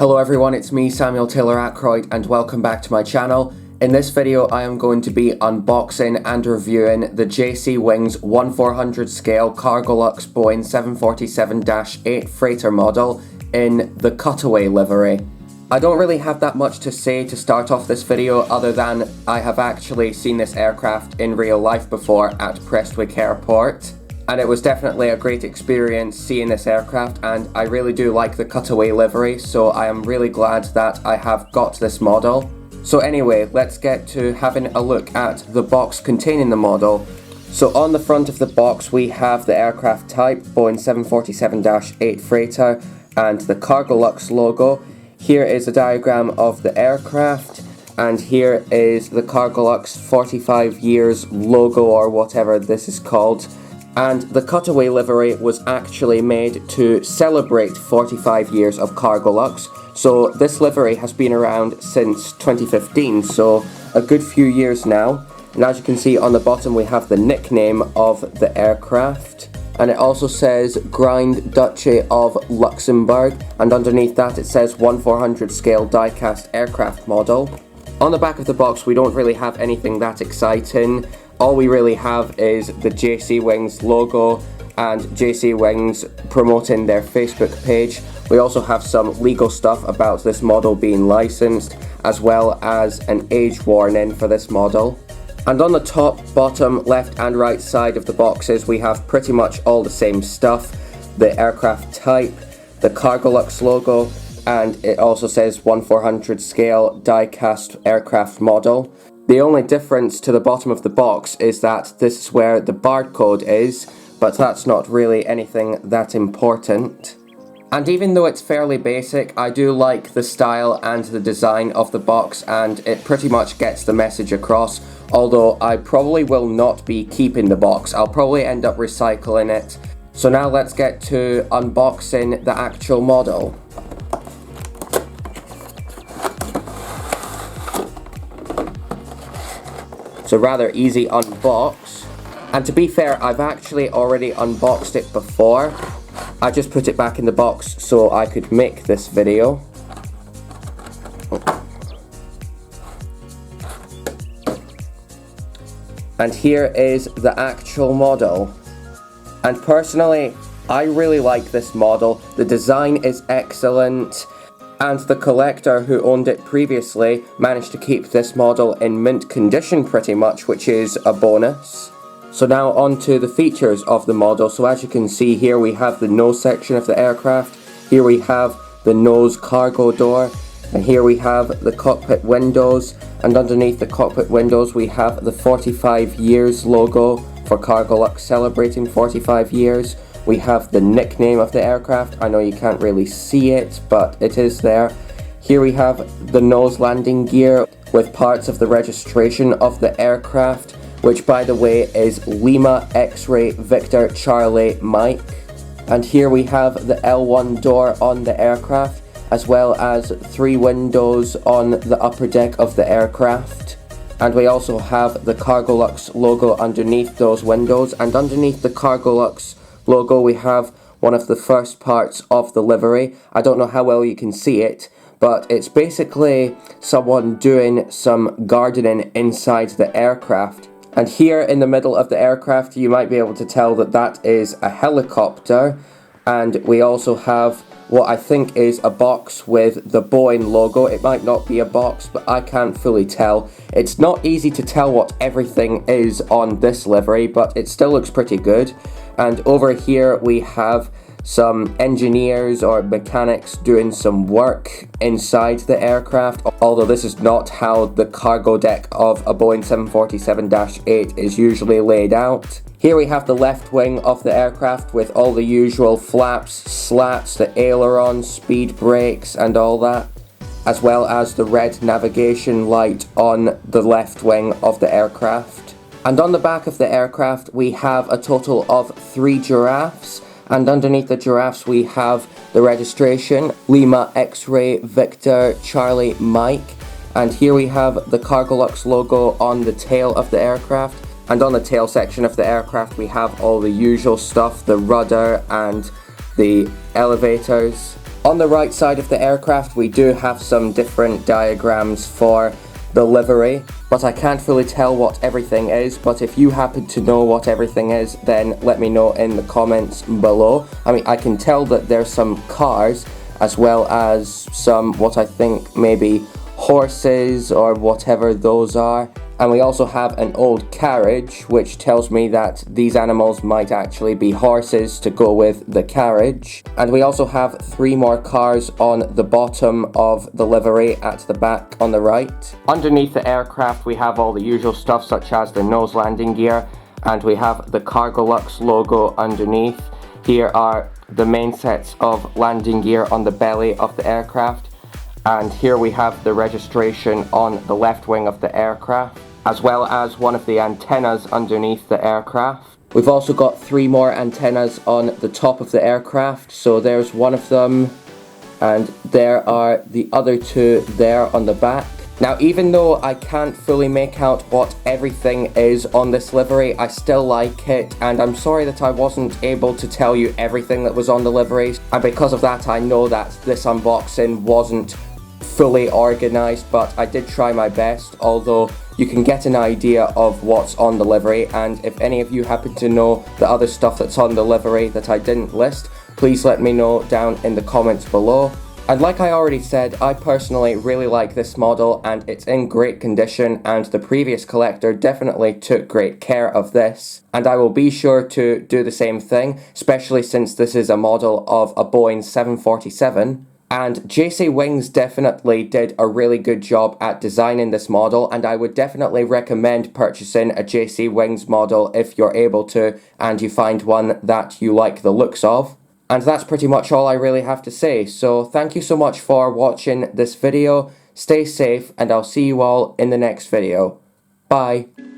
Hello everyone, it's me, Samuel Taylor Ackroyd, and welcome back to my channel. In this video, I am going to be unboxing and reviewing the JC Wings 1/400 scale Cargolux Boeing 747-8 freighter model in the Cutaway livery. I don't really have that much to say to start off this video other than I have actually seen this aircraft in real life before at Prestwick Airport. And it was definitely a great experience seeing this aircraft, and I really do like the Cutaway livery, so I am really glad that I have got this model. So anyway, let's get to having a look at the box containing the model. So on the front of the box we have the aircraft type, Boeing 747-8 freighter, and the Cargolux logo. Here is a diagram of the aircraft, and here is the Cargolux 45 years logo, or whatever this is called. And the Cutaway livery was actually made to celebrate 45 years of Cargolux. So this livery has been around since 2015, so a good few years now. And as you can see on the bottom we have the nickname of the aircraft. And it also says Grand Duchy of Luxembourg. And underneath that it says 1/400 scale die-cast aircraft model. On the back of the box we don't really have anything that exciting. All we really have is the JC Wings logo and JC Wings promoting their Facebook page. We also have some legal stuff about this model being licensed, as well as an age warning for this model. And on the top, bottom, left and right side of the boxes we have pretty much all the same stuff. The aircraft type, the Cargolux logo, and it also says 1/400 scale die-cast aircraft model. The only difference to the bottom of the box is that this is where the barcode is, but that's not really anything that important. And even though it's fairly basic, I do like the style and the design of the box, and it pretty much gets the message across, although I probably will not be keeping the box. I'll probably end up recycling it. So now let's get to unboxing the actual model. It's a rather easy unbox, and to be fair, I've actually already unboxed it before. I just put it back in the box so I could make this video. And here is the actual model. And personally, I really like this model. The design is excellent. And the collector who owned it previously managed to keep this model in mint condition pretty much, which is a bonus. So now on to the features of the model. So as you can see here we have the nose section of the aircraft. Here we have the nose cargo door. And here we have the cockpit windows. And underneath the cockpit windows we have the 45 years logo for Cargolux celebrating 45 years. We have the nickname of the aircraft. I know you can't really see it, but it is there. Here we have the nose landing gear with parts of the registration of the aircraft, which by the way is Lima X-Ray Victor Charlie Mike. And here we have the L1 door on the aircraft, as well as 3 windows on the upper deck of the aircraft. And we also have the Cargolux logo underneath those windows, and underneath the Cargolux logo we have one of the first parts of the livery. I don't know how well you can see it, but it's basically someone doing some gardening inside the aircraft. And here in the middle of the aircraft you might be able to tell that that is a helicopter. And we also have what I think is a box with the Boeing logo. It might not be a box, but I can't fully tell. It's not easy to tell what everything is on this livery, but it still looks pretty good. And over here we have some engineers or mechanics doing some work inside the aircraft, although this is not how the cargo deck of a Boeing 747-8 is usually laid out. Here we have the left wing of the aircraft with all the usual flaps, slats, the ailerons, speed brakes and all that, as well as the red navigation light on the left wing of the aircraft. And on the back of the aircraft we have a total of 3 giraffes, and underneath the giraffes we have the registration, Lima X-Ray Victor Charlie Mike. And here we have the Cargolux logo on the tail of the aircraft. And on the tail section of the aircraft we have all the usual stuff, the rudder and the elevators. On the right side of the aircraft, we do have some different diagrams for the livery, but I can't fully tell what everything is. But if you happen to know what everything is, then let me know in the comments below. I mean, I can tell that there's some cars, as well as some, what I think maybe horses or whatever those are. And we also have an old carriage, which tells me that these animals might actually be horses to go with the carriage. And we also have 3 more cars on the bottom of the livery at the back on the right. Underneath the aircraft, we have all the usual stuff such as the nose landing gear, and we have the Cargolux logo underneath. Here are the main sets of landing gear on the belly of the aircraft. And here we have the registration on the left wing of the aircraft, as well as one of the antennas underneath the aircraft. We've also got 3 more antennas on the top of the aircraft, so there's one of them, and there are the other 2 there on the back. Now, even though I can't fully make out what everything is on this livery, I still like it, and I'm sorry that I wasn't able to tell you everything that was on the livery, and because of that I know that this unboxing wasn't fully organized, but I did try my best, although you can get an idea of what's on the livery. And if any of you happen to know the other stuff that's on the livery that I didn't list, please let me know down in the comments below. And like I already said, I personally really like this model, and it's in great condition, and the previous collector definitely took great care of this. And I will be sure to do the same thing, especially since this is a model of a Boeing 747. And JC Wings definitely did a really good job at designing this model, and I would definitely recommend purchasing a JC Wings model if you're able to, and you find one that you like the looks of. And that's pretty much all I really have to say, so thank you so much for watching this video, stay safe, and I'll see you all in the next video. Bye!